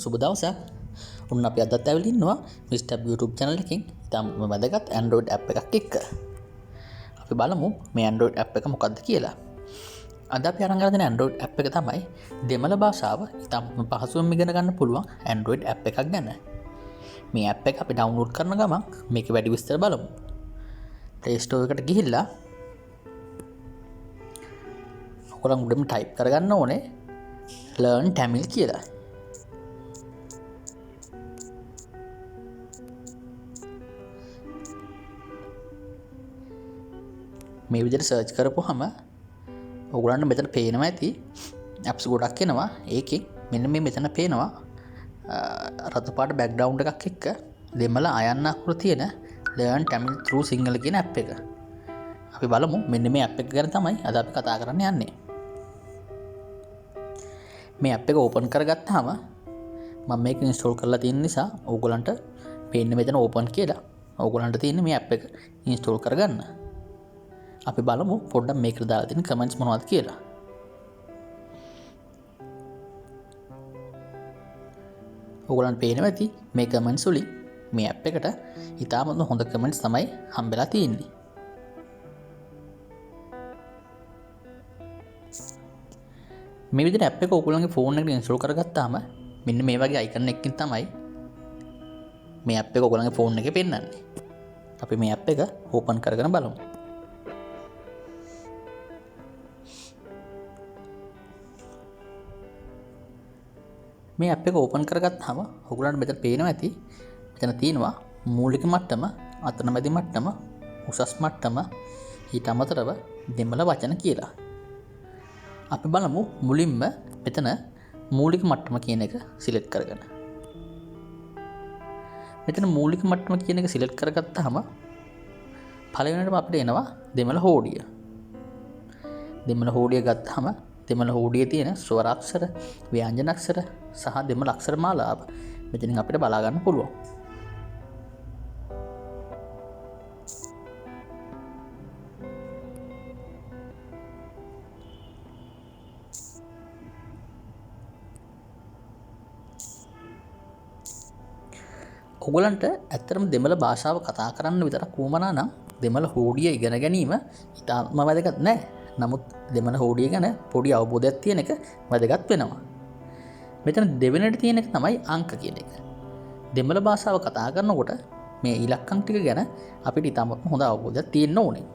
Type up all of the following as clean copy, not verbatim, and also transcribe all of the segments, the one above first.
සුබ දවසක්. ඔන්න අපි අදත් ඇවිල්ලා ඉන්නවා Mr. YouTube channel එකකින් ඉතාම වැදගත් Android app එකක් එක්ක. අපි බලමු මේ Android app එක මොකක්ද කියලා. අද අපි අරන් ගන්න Android app එක තමයි දෙමළ භාෂාව ඉතාම පහසුවෙන් ඉගෙන ගන්න පුළුවන් Android app එකක් ගැන. මේ app එක අපි download කරන ගමන් මේකේ වැඩි විස්තර බලමු. Play Store එකට ගිහිල්ලා ඔයගොල්ලන් උඩම type කරගන්න ඕනේ learn tamil කියලා. මේ විදිහට සර්ච් කරපුවාම ඔයගොල්ලන්ට මෙතන පේනවා ඇති apps ගොඩක් එනවා. ඒකෙන් මෙන්න මේ මෙතන පේනවා රතු පාට බෑග්ග්‍රවුන්ඩ් එකක් එක්ක දෙමළ අයන්න අකුරු තියෙන learn tamil through sinhala කියන app එක. අපි බලමු මෙන්න මේ app එක ගැන තමයි අද අපි කතා කරන්න යන්නේ. මේ app එක open කරගත්තාම මම මේක install කරලා තියෙන නිසා ඕගොල්ලන්ට පේන්නේ මෙතන open කියලා. ඕගොල්ලන්ට තියෙන්නේ මේ app එක install කරගන්න. අපි බලමු පොඩ්ඩක් මේකට දාලා තියෙන කමෙන්ට්ස් මොනවද කියලා. ඕගොල්ලන්ට පේනවා ඇති මේ කමෙන්ට්ස් වලින් මේ app එකට ඉතාමත් හොඳ කමෙන්ට්ස් තමයි හම්බෙලා තියෙන්නේ. මේ විදිහට app එක ඔයගොල්ලන්ගේ ෆෝන් එකට ඉන්ස්ටෝල් කරගත්තාම මෙන්න මේ වගේ අයිකන් එකකින් තමයි මේ app එක ඔයගොල්ලන්ගේ ෆෝන් එකේ පෙන්නන්නේ. අපි මේ app එක ඕපන් කරගෙන බලමු. මේ app එක ඕපන් කරගත්තාම ඔයගොල්ලන්ට මෙතන පේනවා ඇති මෙතන තියෙනවා මූලික මට්ටම, අතරමැදි මට්ටම, උසස් මට්ටම, ඊට අමතරව දෙමළ වචන කියලා. අපි බලමු මුලින්ම මෙතන මූලික මට්ටම කියන එක සිලෙක්ට් කරගන්න. මෙතන මූලික මට්ටම කියන එක සිලෙක්ට් කරගත්තාම පළවෙනිටම අපිට එනවා දෙමළ හෝඩිය. දෙමළ හෝඩිය ගත්තාම දෙමළ හෝඩියේ තියෙන ස්වර අක්ෂර, ව්‍යංජන අක්ෂර සහ දෙමළ අක්ෂර මාලාව මෙතනින් අපිට බලා ගන්න පුළුවන්. ඔයගලන්ට ඇත්තටම දෙමළ භාෂාව කතා කරන්න විතරක් වුමනා නම් දෙමළ හෝඩිය ඉගෙන ගැනීම ඉතාම වැදගත් නෑ. නමුත් දෙමළ හෝඩිය ගැන පොඩි අවබෝධයක් තියෙන එක වැදගත් වෙනවා. මෙතන දෙවෙනිට තියෙන එක තමයි අංක කියන එක. දෙමළ භාෂාව කතා කරනකොට මේ ඉලක්කම් ටික ගැන අපිට ඉතාමත් හොඳ අවබෝධයක් තියෙන්න ඕනේ.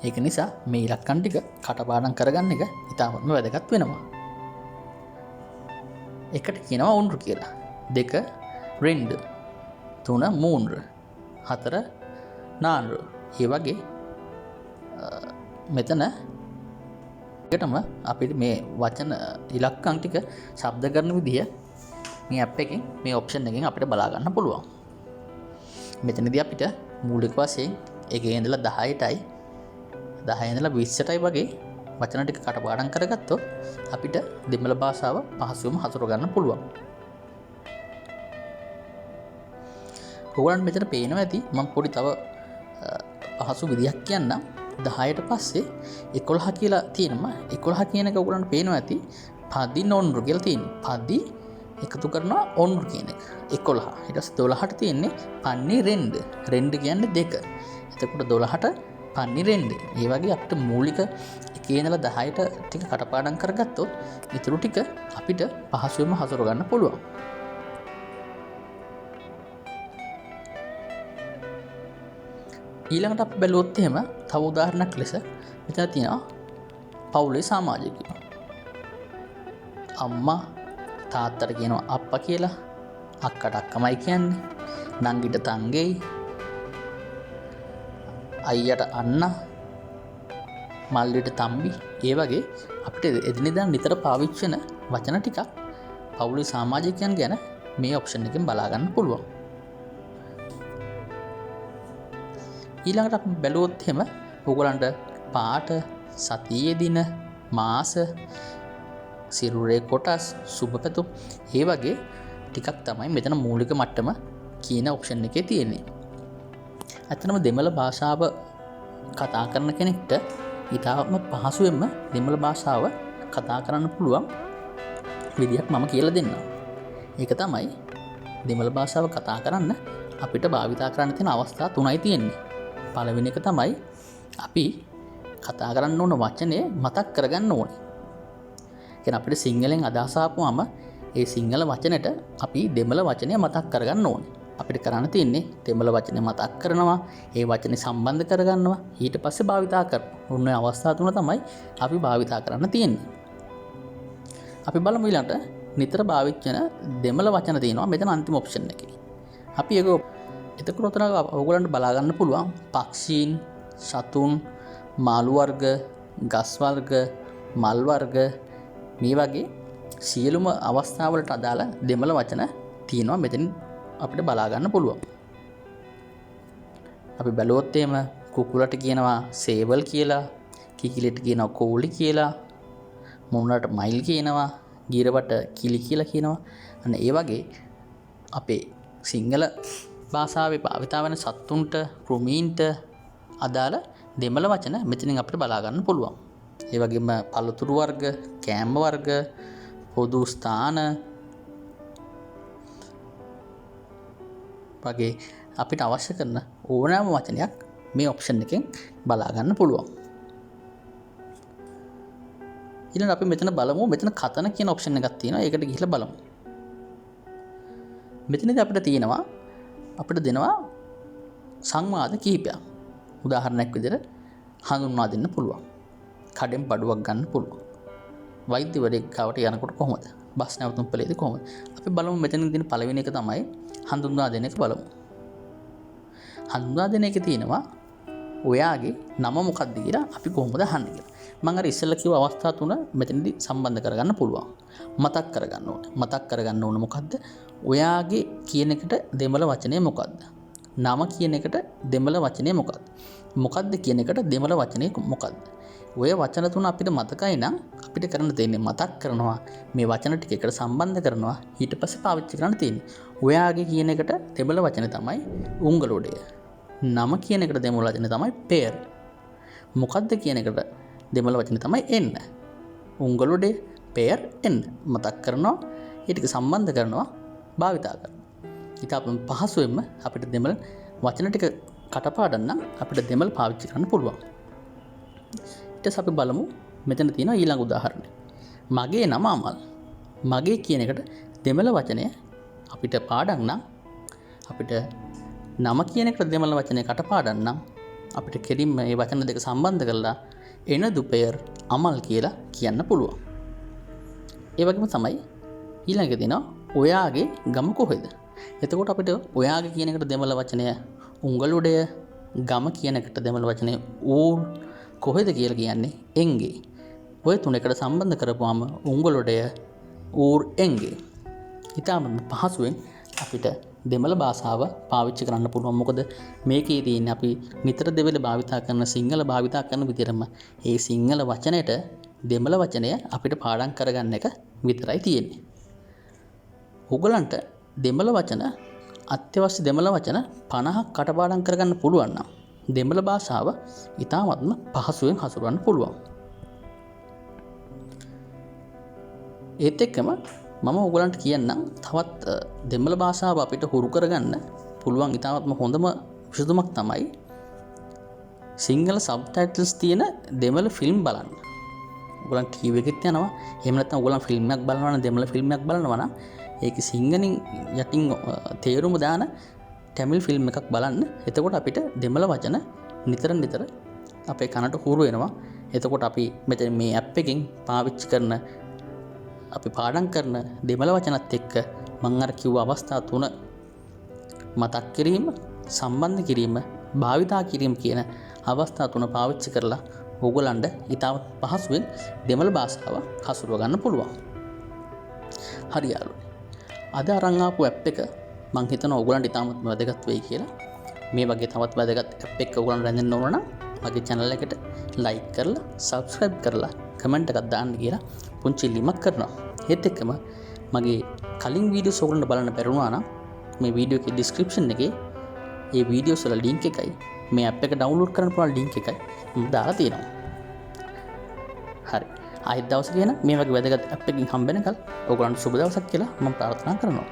ඒක නිසා මේ ඉලක්කම් ටික කටපාඩම් කරගන්න එක ඉතාමත් වැදගත් වෙනවා. එකට කියනවා ඔන්රු කියලා. 2 2 3 3 4 4 ඒ වගේ මෙතන එකටම අපිට මේ වචන ඉලක්කම් ටික ශබ්ද කරන විදිය මේ app එකෙන් මේ ඔප්ෂන් එකෙන් අපිට බලා ගන්න පුළුවන්. මෙතනදී අපිට මූලික වශයෙන් 1 ඉඳලා 10ටයි 10 ඉඳලා 20ටයි වගේ වචන ටික කටපාඩම් කරගත්තොත් අපිට දෙමළ භාෂාව පහසුවම හසුර ගන්න පුළුවන්. ඔයගොල්ලන්ට මෙතන පේනවා ඇති මම පොඩි තව පහසු විදියක් කියන්නම්. 10ට පස්සේ 11 කියලා තියෙනවා. 11 කියන එක ඔයගොල්ලන්ට පේනවා ඇති පදි නොන්රු කියලා තියෙනවා. පදි එකතු කරනවා ඔන්රු කියන එක 11. ඊට පස්සේ 12ට තියෙන්නේ පන්නි රෙන්ඩ. රෙන්ඩ කියන්නේ 2. එතකොට 12ට පන්නි රෙන්ඩ. ඒ වගේ අපිට මූලික 1 ඉඳලා 10ට ටික කටපාඩම් කරගත්තොත් ඊටු ටික අපිට පහසුවෙන්ම හසුර ගන්න පුළුවන්. ඊළඟට අපි බැලුවොත් එහෙම තව උදාහරණයක් ලෙස මෙතන තියෙනවා පවුලේ සමාජිකයෝ. අම්මා තාත්තට කියනවා අප්පා කියලා, අක්කට අක්කමයි කියන්නේ, නංගිට තංගෙයි, අයියට අන්නා, මල්ලිට තම්බි. ඒ වගේ අපිට එදිනෙදා නිතර පාවිච්චි වෙන වචන ටිකක් පවුලේ සමාජිකයන් ගැන මේ ඔප්ෂන් එකෙන් බලා ගන්න පුළුවන්. ඊළඟට අපි බැලුවොත් එහෙම ඔයගොල්ලන්ට පාට, සතියේ දින, මාස, සිරුරේ කොටස්, සුබපැතුම් ඒ වගේ ටිකක් තමයි මෙතන මූලික මට්ටම කියන ඔප්ෂන් එකේ තියෙන්නේ. ඇත්තටම දෙමළ භාෂාව කතා කරන කෙනෙක්ට ඉතාම පහසුවෙන්ම දෙමළ භාෂාව කතා කරන්න පුළුවන් විදියක් මම කියලා දෙන්නම්. ඒක තමයි දෙමළ භාෂාව කතා කරන්න අපිට භාවිතා කරන්න තියෙන අවස්ථා තුනයි තියෙන්නේ. පළවෙනි එක තමයි අපි කතා කරන්න ඕන වචනේ මතක් කරගන්න ඕනේ. කියන්නේ අපිට සිංහලෙන් අදහස ආපුවම ඒ සිංහල වචනෙට අපි දෙමළ වචනය මතක් කරගන්න ඕනේ. අපිට කරන්න තියෙන්නේ දෙමළ වචනේ මතක් කරනවා, ඒ වචනේ සම්බන්ධ කරගන්නවා, ඊට පස්සේ භාවිතා කරනවා. ඔන්න ඔය අවස්ථා තුන තමයි අපි භාවිතා කරන්න තියෙන්නේ. අපි බලමු ඊළඟට නිතර භාවිත වෙන දෙමළ වචන තියෙනවා මෙතන අන්තිම ඔප්ෂන් එකේ. අපි ඒක එතකොට උතන ඔයගොල්ලන්ට බලා ගන්න පුළුවන් පක්ෂීන්, සතුන්, මාළු වර්ග, ගස් වර්ග, මල් වර්ග මේ වගේ සියලුම අවස්ථාවලට අදාළ දෙමළ වචන තියෙනවා මෙතන අපිට බලා ගන්න පුළුවන්. අපි බැලුවොත් එහෙම කුකුලට කියනවා සේවල් කියලා, කිකිලිට කියනවා කෝලි කියලා, මොනරට මයිල් කියනවා, ගිරවට කිලි කියලා කියනවා. අන්න ඒ වගේ අපේ සිංහල භාෂාවේ භාවිතා වෙන සත්තුන්ට, කෘමීන්ට අදාළ දෙමළ වචන මෙතනින් අපිට බලා ගන්න පුළුවන්. ඒ වගේම පළතුරු වර්ග, කෑම වර්ග, පොදු ස්ථාන වගේ අපිට අවශ්‍ය කරන ඕනෑම වචනයක් මේ ඔප්ෂන් එකෙන් බලා ගන්න පුළුවන්. ඊළඟ අපි මෙතන බලමු මෙතන කතන කියන ඔප්ෂන් එකක් තියෙනවා. ඒකට ගිහිල්ලා බලමු. මෙතනදී අපිට තියෙනවා අපිට දෙනවා සංවාද කිහිපයක්. උදාහරණයක් විදිහට හඳුන්වා දෙන්න පුළුවන්. කඩෙන් බඩුවක් ගන්න පුළුවන්. වෛද්‍යවරයෙක් ගාවට යනකොට කොහොමද? බස් නැවතුම් පළේදී කොහොමද? අපි බලමු මෙතන තියෙන පළවෙනි එක තමයි හඳුන්වා දෙන එක බලමු. හඳුන්වා දෙන එකේ තියෙනවා ඔයාගේ නම මොකක්ද කියලා අපි කොහොමද අහන්නේ කියලා. මම අර ඉස්සෙල්ලා කිව්ව අවස්ථා තුන මෙතනදී සම්බන්ධ කරගන්න පුළුවන්. මතක් කරගන්න ඕනේ. මතක් කරගන්න ඕනේ මොකද්ද? ඔයාගේ කියන එකට දෙමළ වචනේ මොකද්ද? නම කියන එකට දෙමළ වචනේ මොකද්ද? මොකද්ද කියන එකට දෙමළ වචනේ මොකද්ද? ඔය වචන තුන අපිට මතකයි නම් අපිට කරන්න තියෙන්නේ මතක් කරනවා, මේ වචන ටික එකට සම්බන්ධ කරනවා, ඊට පස්සේ පාවිච්චි කරන්න තියෙන්නේ. ඔයාගේ කියන එකට දෙමළ වචනේ තමයි උංගලොඩය. නම කියන එකට දෙමළ වචනේ තමයි පෙර්. මොකද්ද කියන එකට දෙමළ වචනේ තමයි එන්න. උංගලොඩය, පෙර්, එන්න. මතක් කරනවා, ඊට සම්බන්ධ කරනවා, භාවිතා කරනවා. ඉතින් පහසුවෙන්ම අපිට දෙමළ වචන ටික කටපාඩම් නම් අපිට දෙමළ පාවිච්චි කරන්න පුළුවන්. ඊට පස්සේ අපි බලමු මෙතන තියෙන ඊළඟ උදාහරණය. මගේ නම අමල්. මගේ කියන එකට දෙමළ වචනය අපිට පාඩම් නම් අපිට නම කියන එකට දෙමළ වචනය කටපාඩම් නම් අපිට කෙලින්ම මේ වචන දෙක සම්බන්ධ කරලා එන දුපෙර් අමල් කියලා කියන්න පුළුවන්. ඒ වගේම තමයි ඊළඟ දෙනවා ඔයාගේ ගම කොහෙද? එතකොට අපිට ඔයාගේ කියන එකට දෙමළ වචනය උංගලොඩය, ගම කියන එකට දෙමළ වචනය ඌර්, කොහෙද කියලා කියන්නේ එංගේ. ඔය තුන එකට සම්බන්ධ කරපුවාම උංගලොඩය, ඌර්, එංගේ. ඊටම පහසුවෙන් අපිට දෙමළ භාෂාව පාවිච්චි කරන්න පුළුවන්. මොකද මේකේ තියෙන්නේ අපි නිතර දෙවෙල භාවිතා කරන සිංහල භාවිතා කරන විදිහටම ඒ සිංහල වචනයට දෙමළ වචනය අපිට පාඩම් කරගන්න එක විතරයි තියෙන්නේ. ඔයගලන්ට දෙමළ වචන අත්‍යවශ්‍ය දෙමළ වචන 50ක් කටපාඩම් කරගන්න පුළුවන් නම් දෙමළ භාෂාව ඉතාමත්ම පහසුවෙන් හසුරවන්න පුළුවන්. ඒත් එක්කම මම ඔයගලන්ට කියන්නම් තවත් දෙමළ භාෂාව අපිට හුරු කරගන්න පුළුවන් ඉතාමත්ම හොඳම විසඳුමක් තමයි සිංහල සබ්ටයිටල්ස් තියෙන දෙමළ ෆිල්ම් බලන්න. ඔයගලන් ටීවී එකෙත් යනවා. එහෙම නැත්නම් ඔයගලන් ෆිල්ම් එකක් බලනවා නම් දෙමළ ෆිල්ම් එකක් බලනවා නම් ඒකේ සිංහලෙන් යටින් තේරුම දාන තමිල් ෆිල්ම් එකක් බලන්න. එතකොට අපිට දෙමළ වචන නිතර අපේ කනට හුරු වෙනවා. එතකොට අපි මෙතන මේ ඇප් එකෙන් පාවිච්චි කරන අපි පාඩම් කරන දෙමළ වචනත් එක්ක මම අර කිව්ව අවස්ථා තුන මතක් කිරීම, සම්බන්ධ කිරීම, භාවිතා කිරීම කියන අවස්ථා තුන පාවිච්චි කරලා ඕගොල්ලන්ට ඉතාම පහසුවෙන් දෙමළ භාෂාව හසුරව ගන්න පුළුවන්. හරි යාළුවනේ. අද අරන් ආපු ඇප් එක මම හිතනවා ඕගොල්ලන්ට ඉතාමත් වැදගත් වෙයි කියලා. මේ වගේ තවත් වැදගත් ඇප් එකක් ඕගොල්ලන්ට රැඳෙන්න ඕන නම් මගේ channel එකට like කරලා, subscribe කරලා, comment එකක් දාන්න කියලා පුංචි ලිමක් කරනවා. ඒත් එක්කම මගේ කලින් වීඩියෝස් ඕගොල්ලන්ට බලන්න බැරුණා නම් මේ වීඩියෝ එකේ description එකේ මේ වීඩියෝස් වල link එකයි මේ app එක download කරන්න පුළුවන් link එකයි මම දාලා තියෙනවා. හරි. ආයෙත් දවසක එන මේ වගේ වැදගත් ඇප් එකකින් හම්බෙනකල් ඔයගොල්ලන්ට සුබ දවසක් කියලා මම ප්‍රාර්ථනා කරනවා.